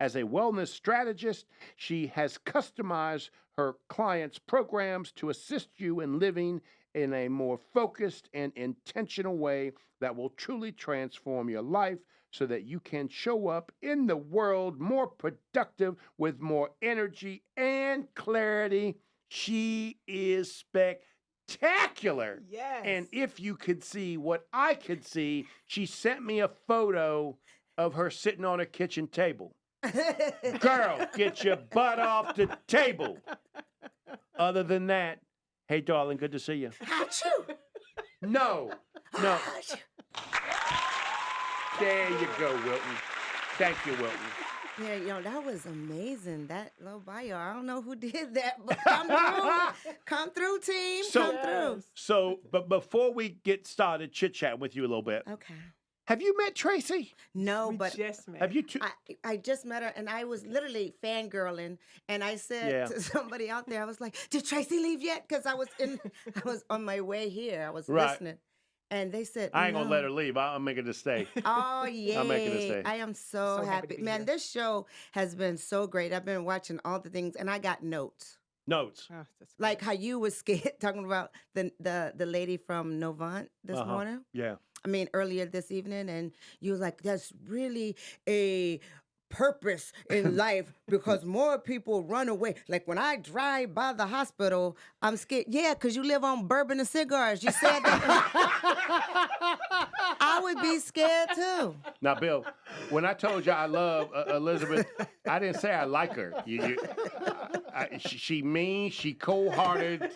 As a wellness strategist, she has customized her clients' programs to assist you in living in a more focused and intentional way that will truly transform your life so that you can show up in the world more productive with more energy and clarity. She is spectacular. Yes. And if you could see what I could see, she sent me a photo of her sitting on a kitchen table. Girl, get your butt off the table. Other than that, hey, darling, good to see you. Achoo! No, no. Achoo. There you go, Wilton. Thank you, Wilton. Yeah, that was amazing. That little bio. I don't know who did that, but come through, team. Come through. So, but before we get started chit-chatting with you a little bit, Okay. have you met Tracy? No, We but just met. Have you two? I just met her, and I was literally fangirling, and I said to somebody out there, I was like, "Did Tracy leave yet?" Because I was on my way here. I was listening, and they said, I ain't gonna "No." let her leave. I'm making her stay. Oh yeah, I'm making her stay. I am so So happy happy, to be man. here. This show has been so great. I've been watching all the things, and I got notes. Notes. Oh, that's Like how you was scared talking about the lady from Novant this morning. Yeah. I mean, earlier this evening, and you was like, "That's really a purpose in life because more people run away." Like when I drive by the hospital, I'm scared. Yeah, because you live on bourbon and cigars. You said that. I would be scared too. Now, Bill, when I told you I love Elizabeth, I didn't say I like her. She mean, she cold-hearted.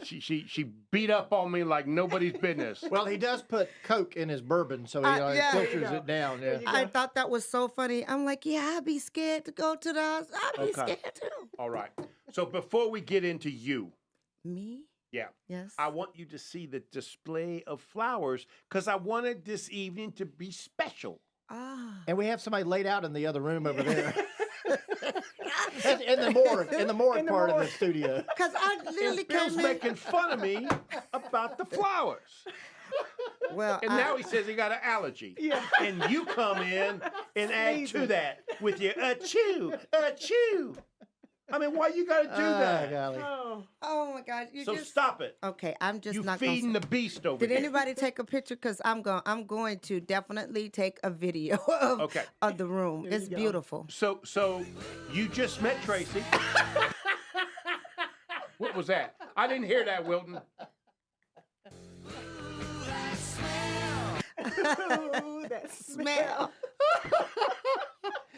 She beat up on me like nobody's business. Well, he does put Coke in his bourbon, so he yeah. There you filters go. it down. There Yeah. you go. I thought that was so funny. I'm like, yeah, I'd be scared to go to the house. I'd be Okay. scared too. All right. So before we get into you, Me? yeah, Yes. I want you to see the display of flowers because I wanted this evening to be special. Ah. And we have somebody laid out in the other room over there. That's in the morgue part of the studio. Because I literally Bill's came in. making fun of me about the flowers. Well, And now he says he got an allergy. Yeah. And you come in and add to Sneezing. that with your achoo, achoo. I mean, why you got to do that? Golly. Oh, oh my God, you So just stop it. okay. I'm just You not feeding gonna. the beast over Did here. anybody take a picture? Because I'm going to definitely take a video of, Okay. of the room. There It's you go. beautiful. So you just met Tracy. What was that? I didn't hear that, Wilton. Ooh, that Smell.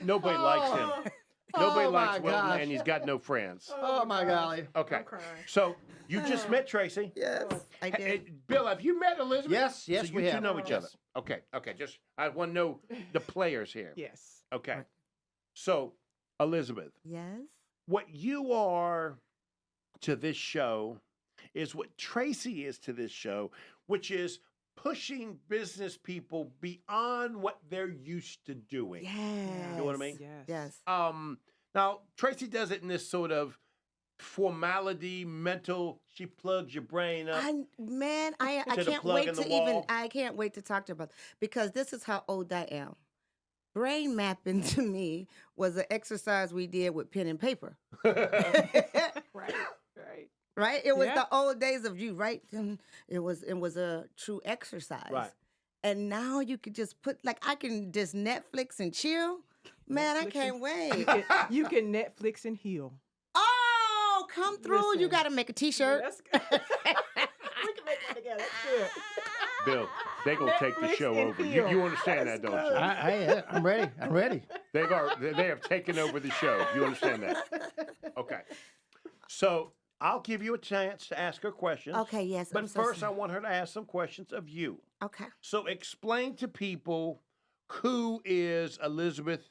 Nobody likes him. Nobody Oh, likes my Wilton, gosh. and he's got no friends. Oh, my golly. Okay. I'm crying. So you just met Tracy. Yes, I Hey, did. Bill, have you met Elizabeth? Yes, So yes, you we two have. know each other. Okay. Just I want to know the players here. Yes. Okay. Right. So, Elizabeth, Yes. what you are to this show is what Tracy is to this show, which is pushing business people beyond what they're used to doing. Yes. You know what I mean? Yes. Yes. Now Tracy does it in this sort of formality, mental. She plugs your brain up. I To the can't plug wait in the to even wall. I can't wait to talk to her about because this is how old I am. Brain mapping to me was an exercise we did with pen and paper. Right. Right. Right? It was Yeah. the old days of you, right? It was a true exercise. Right. And now you could just put like I can just Netflix and chill. Man, I Netflix can't and- wait. You can Netflix and heal. Oh, come through. You Listen. got to make a t-shirt. That's good. We can make one together. That's good. Bill, they gonna take the Netflix show and over. heal. You understand Let's that, don't go. you? I'm ready. I'm ready. They have taken over the show. You understand that? Okay. So I'll give you a chance to ask her questions. Okay, yes. But I'm so first, I sorry. want her to ask some questions of you. Okay. So explain to people who is Elizabeth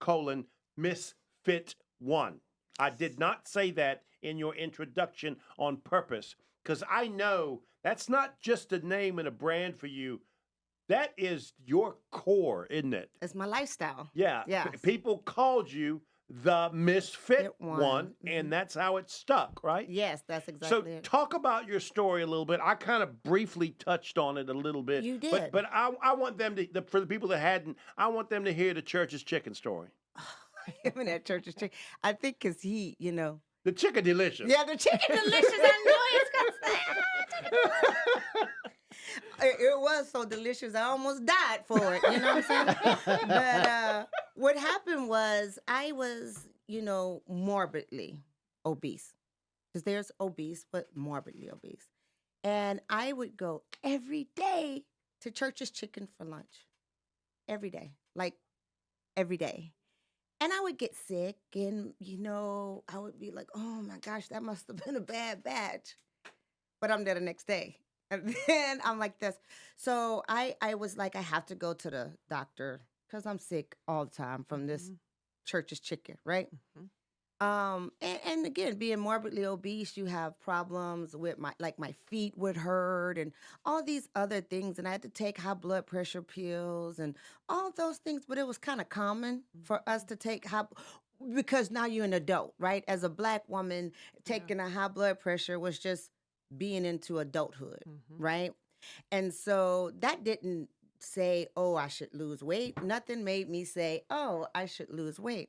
Colen, Misfit One. I did not say that in your introduction on purpose because I know that's not just a name and a brand for you. That is your core, isn't it? It's my lifestyle. Yeah. Yes. People called you the Misfit Fit One, One. Mhm. and that's how it stuck, right? Yes, that's So exactly it. talk about your story a little bit. I kind of briefly touched on it a little bit. You But did. I want them to, for the people that hadn't, I want them to hear the church's chicken story. him in that church's chicken. I think because he, The chicken delicious. yeah, the chicken delicious. I knew he was gonna say it was so delicious. I almost died for it. You know what I'm saying? But what happened was I was, morbidly obese. Because there's obese, but morbidly obese. And I would go every day to Church's Chicken for lunch. Every day. Like, every day. And I would get sick and, I would be like, oh my gosh, that must have been a bad batch. But I'm there the next day. And then I'm like this. So I was like, I have to go to the doctor because I'm sick all the time from this Church's Chicken, right? Mhm. And again, being morbidly obese, you have problems with my feet would hurt and all these other things. And I had to take high blood pressure pills and all those things. But it was kind of common for us to take because now you're an adult, right? As a Black woman, taking a high blood pressure was just being into adulthood, right? And so that didn't say, oh, I should lose weight. Nothing made me say, oh, I should lose weight.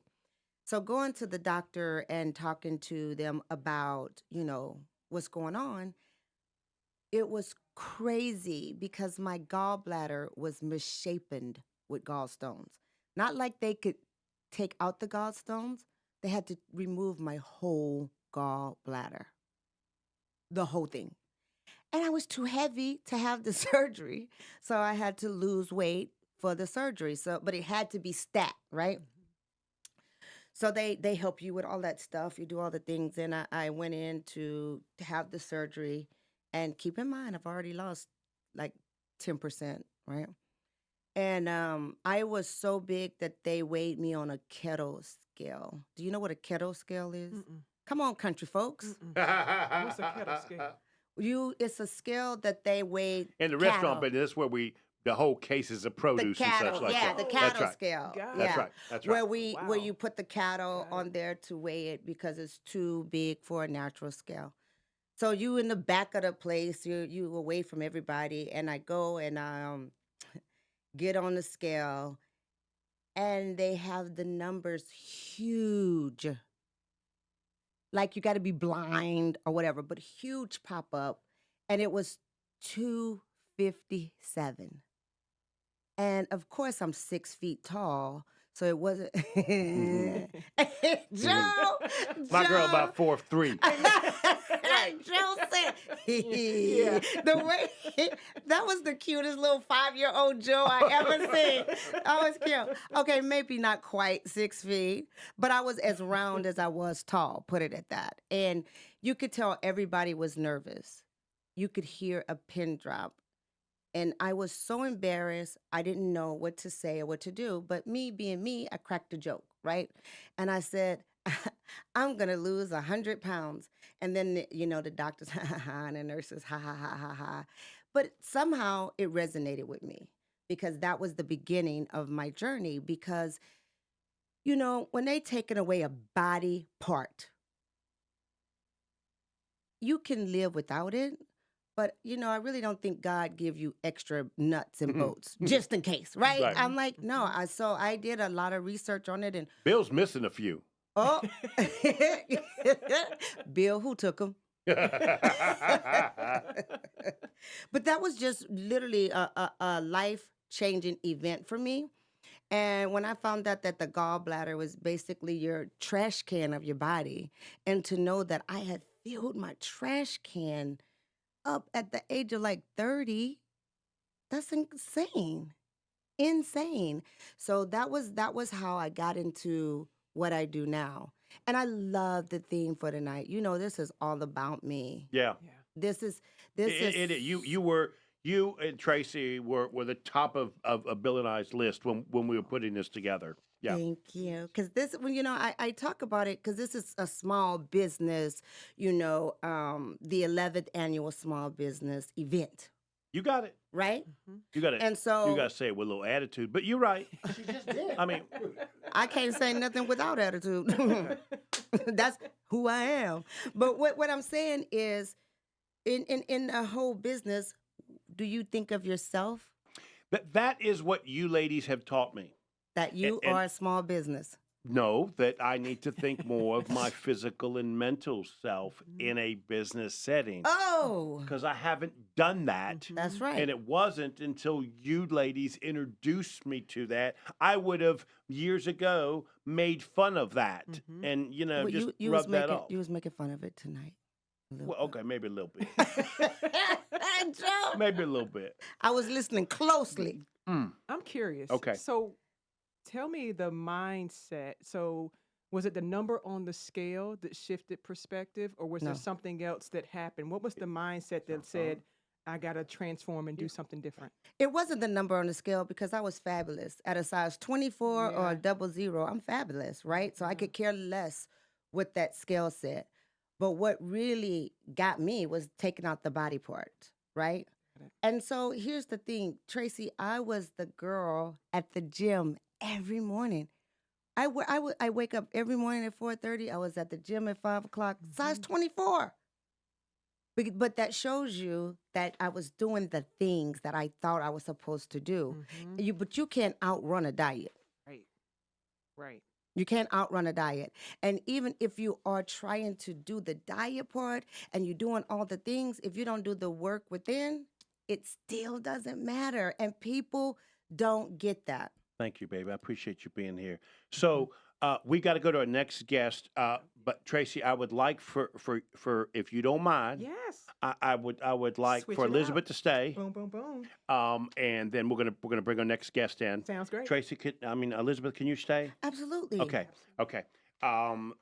So going to the doctor and talking to them about, what's going on, it was crazy because my gallbladder was misshapen with gallstones. Not like they could take out the gallstones. They had to remove my whole gallbladder. The whole thing. And I was too heavy to have the surgery. So I had to lose weight for the surgery. But it had to be stat, right? So they help you with all that stuff. You do all the things. And I went in to have the surgery. And keep in mind, I've already lost like 10%, right? And I was so big that they weighed me on a kettle scale. Do you know what a kettle scale is? Come on, country folks. What's a kettle scale? It's a scale that they weigh In the cattle. restaurant, but that's where the whole cases of produce The and cattle, such like that. the Oh, cattle That's right. scale. Got it. That's Yeah. right. That's right. Where Wow. you put the cattle Got on it. there to weigh it because it's too big for a natural scale. So you in the back of the place, you away from everybody, and I go and I get on the scale, and they have the numbers huge. Like you got to be blind or whatever, but huge pop up, and it was 257. And of course, I'm 6 feet tall, so it wasn't. Joe, My girl Joe- about 4'3". Joe said, Yeah. the way that was the cutest little 5-year-old Joe I ever seen. That was cute. Okay, maybe not quite 6 feet, but I was as round as I was tall, put it at that. And you could tell everybody was nervous. You could hear a pin drop. And I was so embarrassed. I didn't know what to say or what to do. But me being me, I cracked a joke, right? And I said, I'm going to lose 100 pounds. And then, the doctors, ha, ha, ha, and the nurses, ha, ha, ha, ha, ha. But somehow it resonated with me because that was the beginning of my journey. Because, when they taken away a body part, you can live without it. But, I really don't think God give you extra nuts and bolts just in case, right? Right. I'm like, no. So I did a lot of research on it and, Bill's missing a few. oh, Bill, who took them? But that was just literally a life-changing event for me. And when I found out that the gallbladder was basically your trash can of your body, and to know that I had filled my trash can up at the age of like 30, that's insane. Insane. So that was how I got into what I do now. And I love the theme for tonight. This is all about me. Yeah. Yeah. This is You and Tracy were the top of Bill and I's list when we were putting this together. Yeah. Thank you. Because this, I talk about it because this is a small business, the 11th annual small business event, You got it. right? You got it. And so You got to say it with a little attitude, but you're right. She just did. I mean, I can't say nothing without attitude. That's who I am. But what I'm saying is, in a whole business, do you think of yourself that is what you ladies have taught me. that you And- are a small business? No, that I need to think more of my physical and mental self in a business setting Oh, because I haven't done that. that's Mm-hmm. right. And it wasn't until you ladies introduced me to that. I would have years ago made fun of that Mhm. and, Well, just you was rub that making off. you was making fun of it tonight. A little Well, okay, maybe a little bit. bit. Joe, Maybe a little bit. I was listening closely. Mm, I'm curious. okay. So tell me the mindset. So was it the number on the scale that shifted perspective, or was there No. something else that happened? What was the mindset that said, I got to transform and do something different? It wasn't the number on the scale because I was fabulous. At a size 24 or Yeah. a 00, I'm fabulous, right? So I Yeah. could care less with that skill set. But what really got me was taking out the body part, right? Got it. And so here's the thing, Tracy, I was the girl at the gym every morning. I wake up every morning at 4:30. I was at the gym at 5 o'clock, size 24. But that shows you that I was doing the things that I thought I was supposed to do. Mhm. But you can't outrun a diet. Right. Right. You can't outrun a diet. And even if you are trying to do the diet part and you're doing all the things, if you don't do the work within, it still doesn't matter. And people don't get that. Thank you, baby. I appreciate you being here. So we got to go to our next guest. But Tracy, I would like for if you don't mind, Yes. I would like Switch for it up. Elizabeth to stay. Boom, boom, boom. And then we're gonna bring our next guest in. Sounds great. Tracy, Elizabeth, can you stay? Absolutely. Okay. Okay.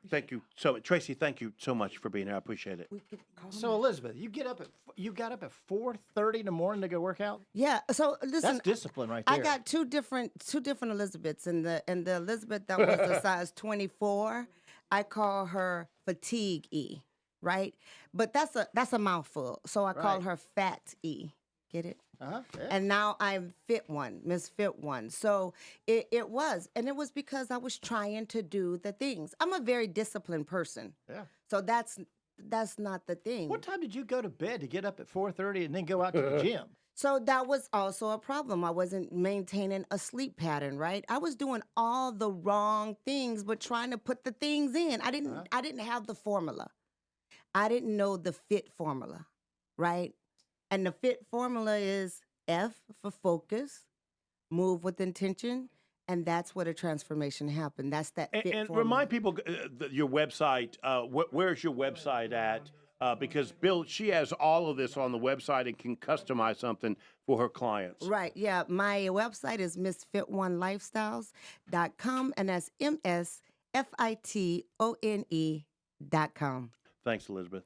Thank you. So Tracy, thank you so much for being here. I appreciate it. We could call So them. Elizabeth, you got up at 4:30 in the morning to go work out. Yeah. So listen, That's discipline right there. I got two different Elizabeths, and the Elizabeth that was a size 24, I call her fatigue E, right? But that's a mouthful, so I call Right. her fat E. Get it? Yeah. And now I'm Fit One, Miss Fit One. So it was, and it was because I was trying to do the things. I'm a very disciplined person, Yeah. so that's not the thing. What time did you go to bed to get up at 4:30 and then go out to the gym? So that was also a problem. I wasn't maintaining a sleep pattern, right? I was doing all the wrong things, but trying to put the things in. I didn't have the formula. I didn't know the fit formula, right? And the fit formula is F for focus, move with intention, and that's where the transformation happened. That's that fit And formula. remind people your website. Where's your website at? Because Bill, she has all of this on the website and can customize something for her clients. Right, yeah. My website is MissFit1Lifestyles.com, and that's MSFITONE.com. Thanks, Elizabeth.